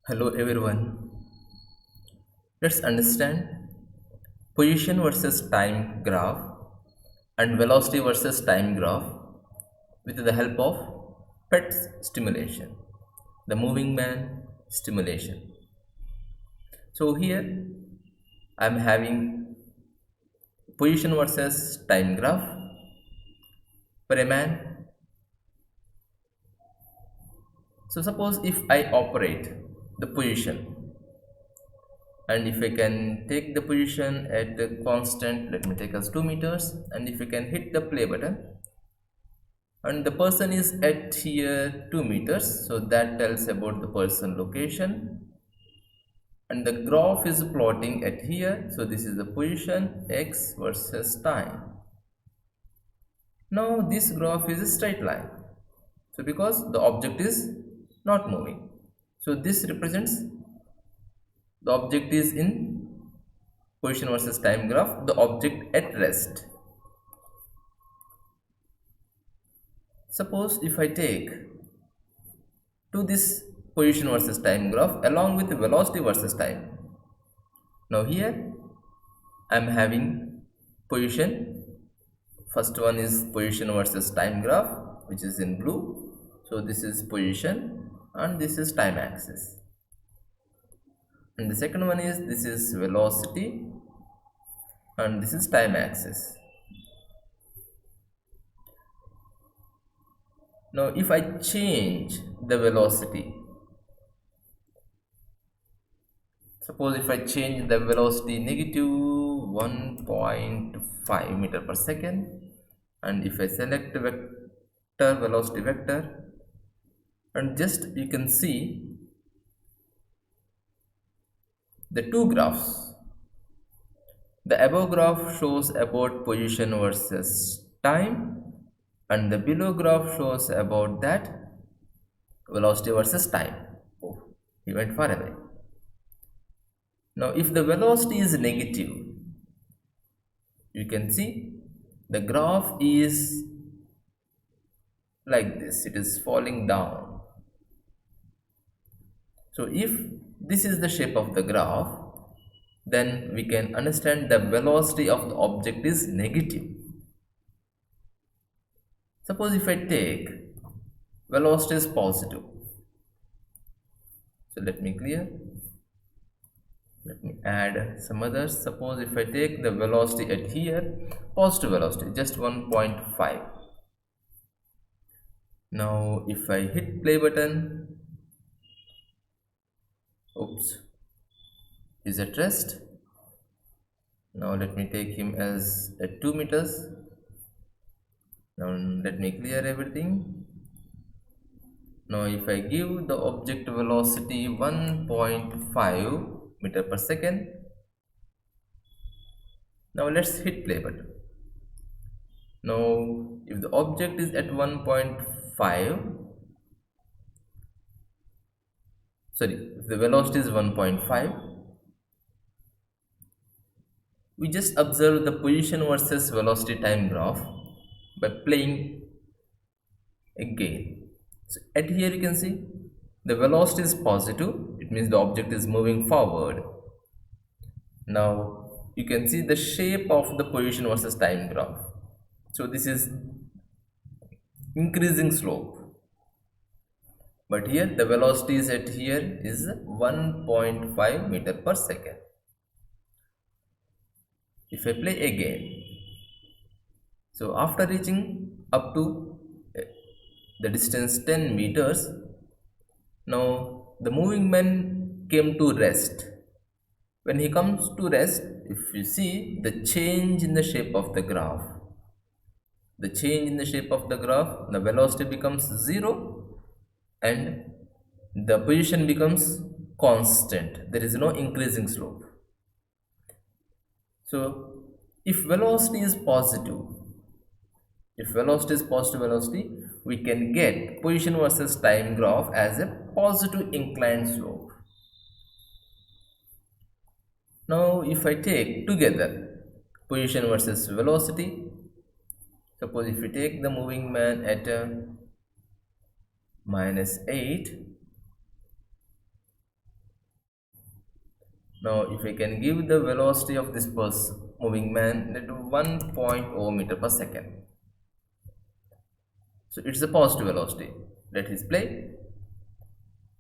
Hello everyone. Let's understand position versus time graph and velocity versus time graph with the help of PET stimulation, the moving man stimulation. So here I'm having position versus time graph for a man. So suppose if I operate the position and if I can take the position at the constant, let me take as 2 meters, and if I can hit the play button and the person is at here 2 meters, so that tells about the person location, and the graph is plotting at here, so this is the position x versus time. Now this graph is a straight line, so because the object is not moving, so this represents the object is in position versus time graph, the object at rest. Suppose if I take to this position versus time graph along with the velocity versus time. Now here I am having position. First one is position versus time graph, which is in blue. So this is position and this is time axis. And the second one is this is velocity and this is time axis. Now if I change the velocity, suppose if I change the velocity negative 1.5 meter per second, and if I select vector velocity vector, and just you can see the two graphs. The above graph shows about position versus time, and the below graph shows about that velocity versus time. Oh, he went far away. Now if the velocity is negative, you can see the graph is like this, it is falling down. So if this is the shape of the graph, then we can understand the velocity of the object is negative. Suppose if I take velocity is positive, so let me clear, let me add some others. Suppose if I take the velocity at here, positive velocity just 1.5. Now if I hit play button, oops, is at rest. Now let me take him as at 2 meters. Now let me clear everything. Now if I give the object velocity 1.5 meter per second, now let's hit play button. Now if the object is at 1.5, sorry, if the velocity is 1.5, we just observe the position versus velocity time graph by playing again. So at here you can see the velocity is positive, it means the object is moving forward. Now you can see the shape of the position versus time graph. So this is increasing slope, but here the velocity is at here is 1.5 meter per second. If I play again, so after reaching up to the distance 10 meters, now the moving man came to rest. When he comes to rest, if you see the change in the shape of the graph, the change in the shape of the graph, the velocity becomes 0 and the position becomes constant. There is no increasing slope. So if velocity is positive, if velocity is positive velocity, we can get position versus time graph as a positive inclined slope. Now if I take together position versus velocity, suppose if we take the moving man at -8, Now if I can give the velocity of this moving man at 1.0 meter per second. So it's a positive velocity. Let his play.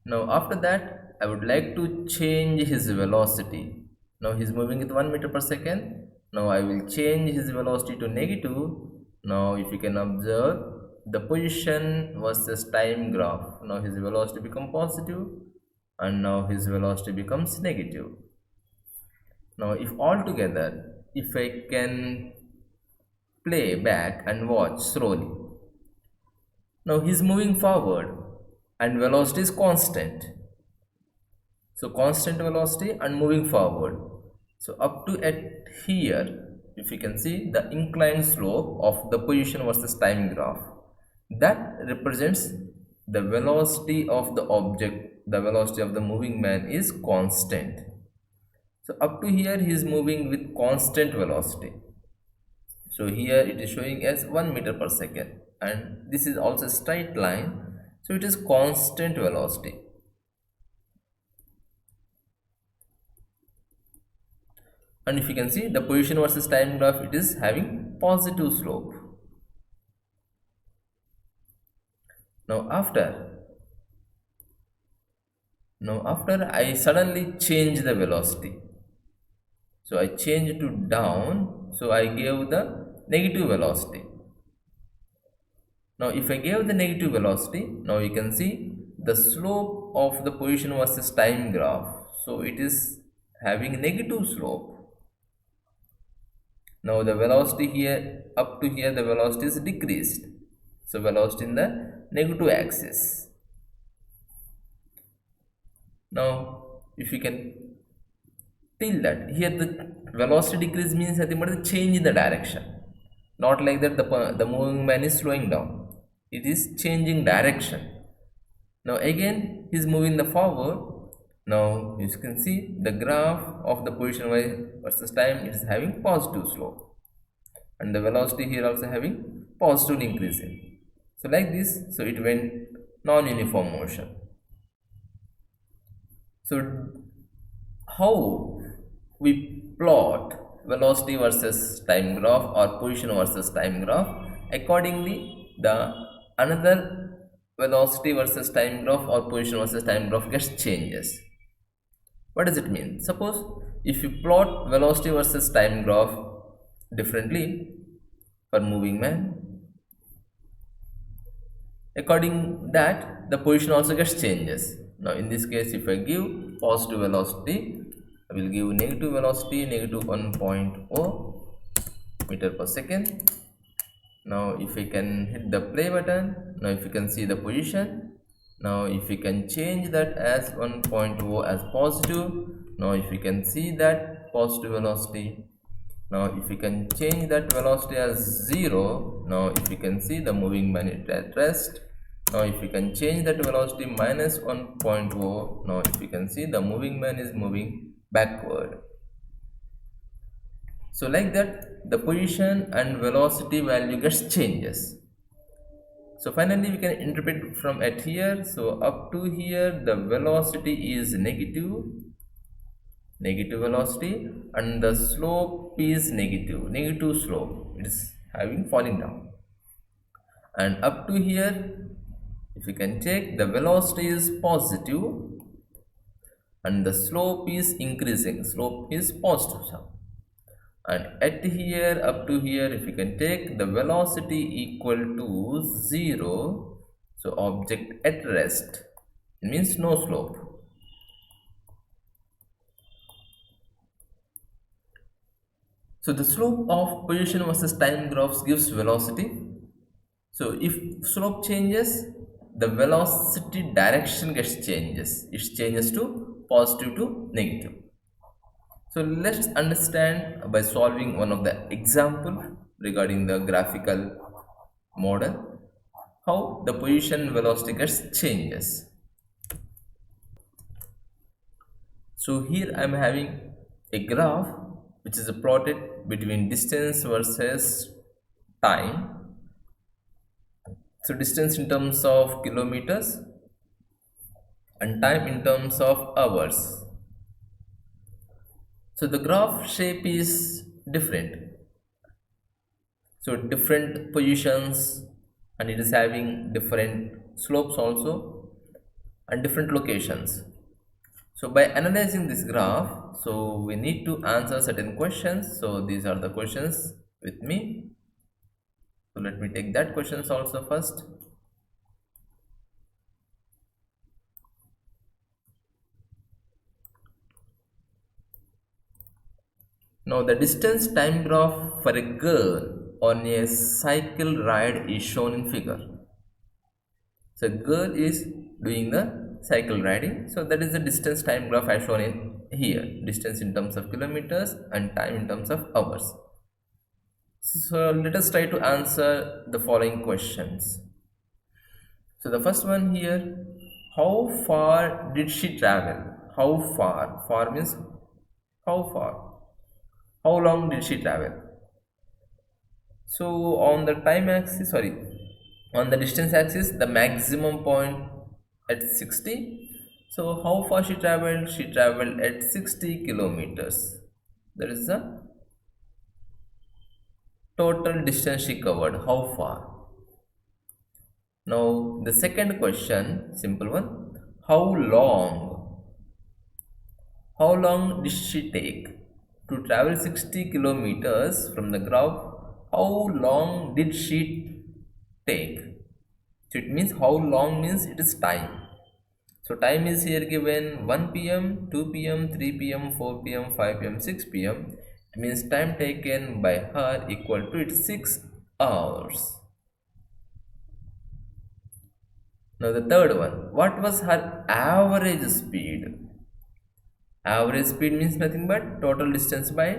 Now after that I would like to change his velocity. Now he's moving with 1 meter per second. Now I will change his velocity to negative. Now if you can observe the position versus time graph. Now his velocity become positive and now his velocity becomes negative. Now if altogether if I can play back and watch slowly. Now he's moving forward and velocity is constant. So constant velocity and moving forward. So up to at here, if you can see the inclined slope of the position versus time graph, that represents the velocity of the object, the velocity of the moving man is constant. So up to here he is moving with constant velocity. So here it is showing as 1 meter per second and this is also a straight line. So it is constant velocity. And if you can see the position versus time graph, it is having positive slope. Now after I suddenly change the velocity. So I change to down. So I gave the negative velocity. Now if I gave the negative velocity, now you can see the slope of the position versus time graph. So it is having negative slope. Now the velocity here up to here the velocity is decreased. So velocity in the negative axis. Now if you can tell that here the velocity decrease means nothing but the change in the direction. Not like that the moving man is slowing down. It is changing direction. Now again he is moving the forward. Now you can see the graph of the position versus time is having positive slope and the velocity here also having positive increasing. So like this, so it went non-uniform motion. So how we plot velocity versus time graph or position versus time graph? Accordingly, the another velocity versus time graph or position versus time graph gets changes. What does it mean? Suppose if you plot velocity versus time graph differently for moving man, according that the position also gets changes. Now in this case if I give positive velocity, I will give negative velocity negative 1.0 meter per second. Now if I can hit the play button, now if you can see the position, now if you can change that as 1.0 as positive, now if you can see that positive velocity, now if you can change that velocity as 0, now if you can see the moving man at rest. Now if you can change that velocity minus 1.0, now if you can see the moving man is moving backward. So like that the position and velocity value gets changes. So finally we can interpret from at here. So up to here the velocity is negative velocity and the slope is negative slope. It is having falling down. And up to here if you can check the velocity is positive and the slope is increasing, slope is positive. And at here up to here if you can take the velocity equal to 0, so object at rest, it means no slope. So the slope of position versus time graphs gives velocity. So if slope changes, the velocity direction gets changes. It changes to positive to negative. So let's understand by solving one of the example regarding the graphical model how the position velocity gets changes. So here I am having a graph which is plotted between distance versus time. So distance in terms of kilometers and time in terms of hours. So the graph shape is different, so different positions, and it is having different slopes also and different locations. So by analyzing this graph, so we need to answer certain questions. So these are the questions with me. So let me take that questions also first. Now the distance time graph for a girl on a cycle ride is shown in figure. So girl is doing the cycle riding. So that is the distance time graph I shown in here. Distance in terms of kilometers and time in terms of hours. So let us try to answer the following questions. So the first one here, how far did she travel? How far? Far means how far? How long did she travel? So on the time axis, sorry, on the distance axis, the maximum point at 60. So how far she traveled? She traveled at 60 kilometers. That is the total distance she covered. How far? Now the second question, simple one. How long? How long did she take to travel 60 kilometers from the graph? How long did she take? So it means how long means it is time. So time is here given 1 p.m., 2 p.m., 3 p.m., 4 p.m., 5 p.m., 6 p.m. It means time taken by her equal to its 6 hours. Now the third one, what was her average speed? Average speed means nothing but total distance by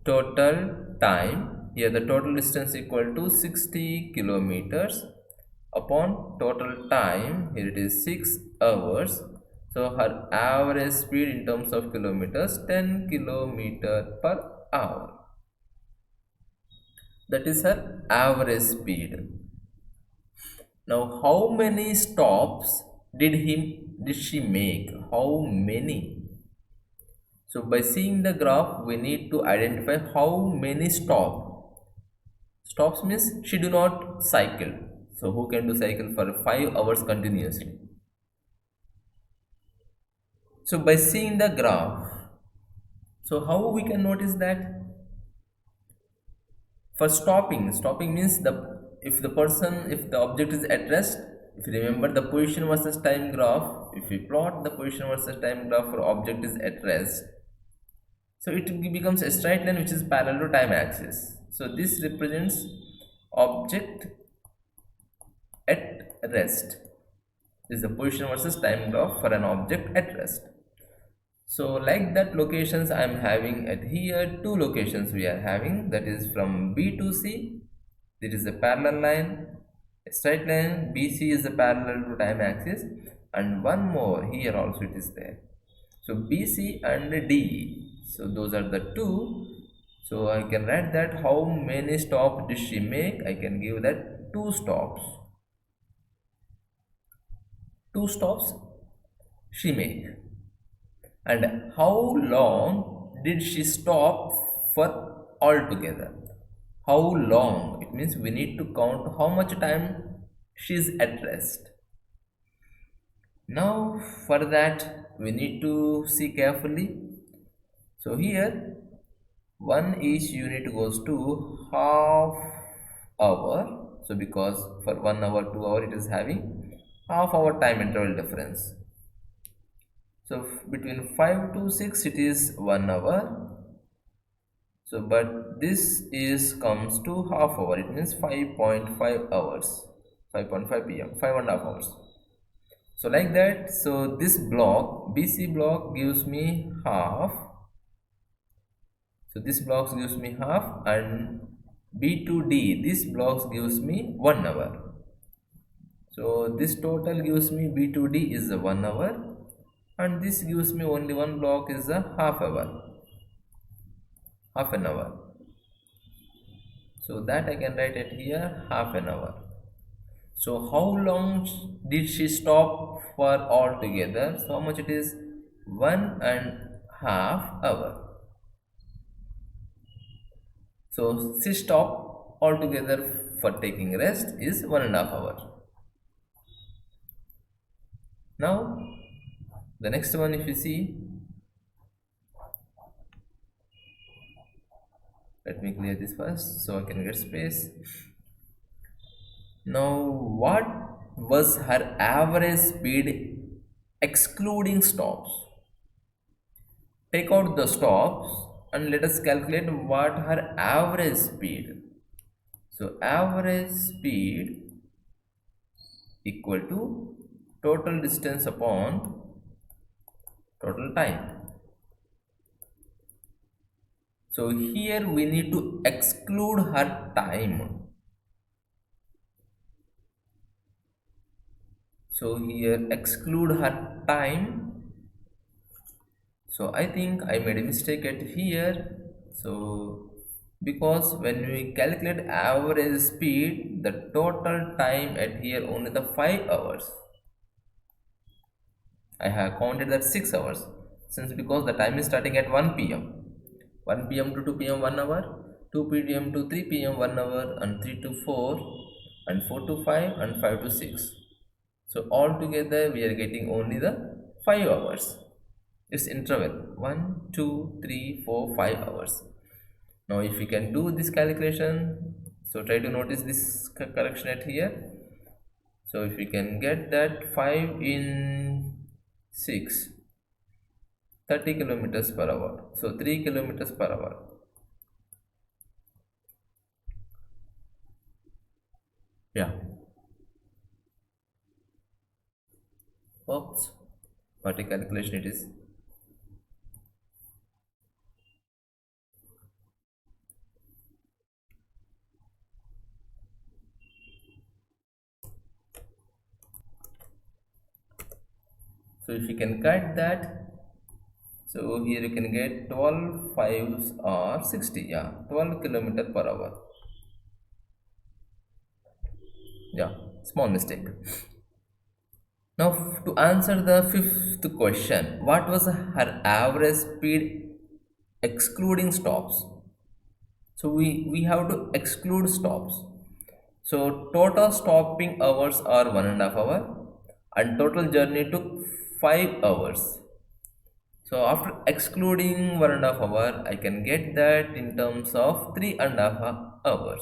total time. Here the total distance equal to 60 kilometers upon total time. Here it is 6 hours. So her average speed in terms of kilometers, 10 kilometer per hour. That is her average speed. Now how many stops did she make? How many? So by seeing the graph, we need to identify how many stops means she do not cycle. So who can do cycle for 5 hours continuously? So by seeing the graph, so how we can notice that? For stopping means if the object is at rest, if you remember the position versus time graph, if we plot the position versus time graph for object is at rest, so it becomes a straight line which is parallel to time axis. So this represents object at rest. This is the position versus time graph for an object at rest. So like that locations I am having at here, two locations we are having, that is from B to C. It is a parallel line, a straight line. BC is the parallel to time axis, and one more here also it is there. So BC and D, so those are the two. So I can write that how many stops did she make? I can give that 2 stops. 2 stops she make. And how long did she stop for altogether? How long? It means we need to count how much time she is at rest. Now for that we need to see carefully. So here one each unit goes to half hour. So because for 1 hour, 2 hour it is having half hour time interval difference. So between 5 to 6 it is 1 hour. So but this is comes to half hour, it means 5.5 hours, 5.5 p.m., 5.5 hours. So like that, so this block BC block gives me half. So this block gives me half, and B to D, this block gives me 1 hour. So this total gives me B to D is a 1 hour, and this gives me only one block is a half an hour. So that I can write it here, half an hour. So how long did she stop for altogether? So how much it is? 1.5 hour. So she stopped altogether for taking rest is 1.5 hours. Now the next one, if you see, let me clear this first so I can get space. Now, what was her average speed excluding stops? Take out the stops and let us calculate what her average speed. So, average speed equal to total distance upon total time. So, here we need to exclude her time. So, here exclude her time. So I think I made a mistake at here. So because when we calculate average speed, the total time at here only the 5 hours. I have counted that 6 hours since because the time is starting at 1 p.m. 1 p.m. to 2 p.m. 1 hour, 2 p.m. to 3 p.m. 1 hour, and 3 to 4, and 4 to 5, and 5 to 6. So altogether we are getting only the 5 hours. It's interval 1, 2, 3, 4, 5 hours. Now if we can do this calculation, so try to notice this correction at here. So if we can get that 5 in 6, 30 kilometers per hour. So 3 kilometers per hour. Yeah. Oops. What a calculation it is. So if you can cut that, so here you can get 12 fives or 60. Yeah, 12 kilometer per hour. Yeah, small mistake. Now to answer the fifth question, what was her average speed excluding stops? So we have to exclude stops. So total stopping hours are 1.5 hour and total journey took 5 hours. So after excluding 1.5 hour, I can get that in terms of 3.5 hours.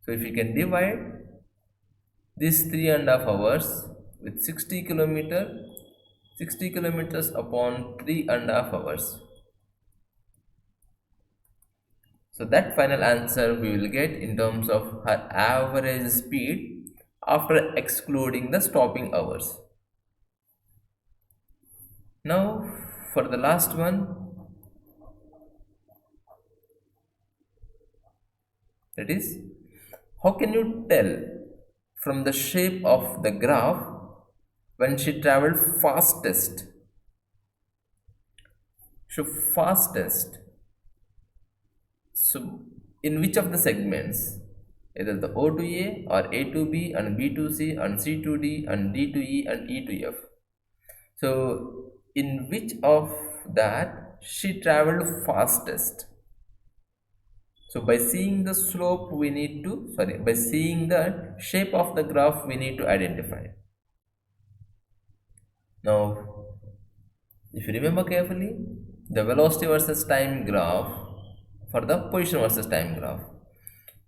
So if you can divide this 3.5 hours with 60 kilometers upon 3.5 hours. So that final answer we will get in terms of her average speed after excluding the stopping hours. Now for the last one, that is, how can you tell from the shape of the graph when she traveled fastest? So fastest. So in which of the segments? Either the O to A or A to B and B to C and C to D and D to E and E to F. So in which of that she traveled fastest? So by seeing the slope we need to, by seeing the shape of the graph we need to identify. Now if you remember carefully, the velocity versus time graph for the position versus time graph.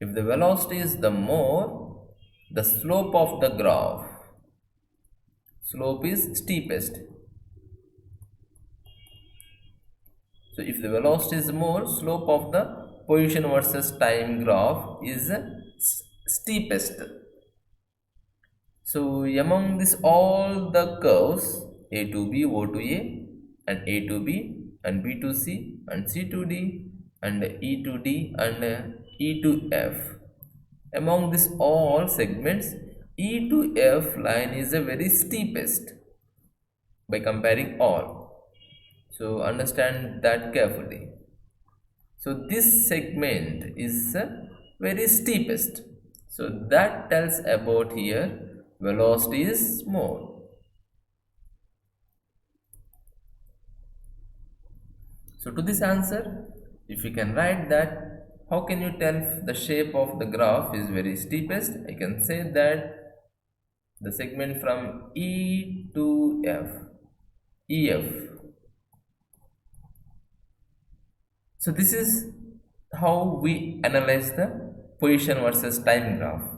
If the velocity is the more, the slope of the graph, slope is steepest. So if the velocity is more, slope of the position versus time graph is steepest. So among this all the curves, A to B, O to A, and A to B, and B to C, and C to D, and E to D, and E to F, among these all segments, E to F line is the very steepest by comparing all. So understand that carefully. So this segment is very steepest. So that tells about here velocity is more. So to this answer, if you can write that How can you tell if the shape of the graph is very steepest? I can say that the segment from E to F, EF. So this is how we analyze the position versus time graph.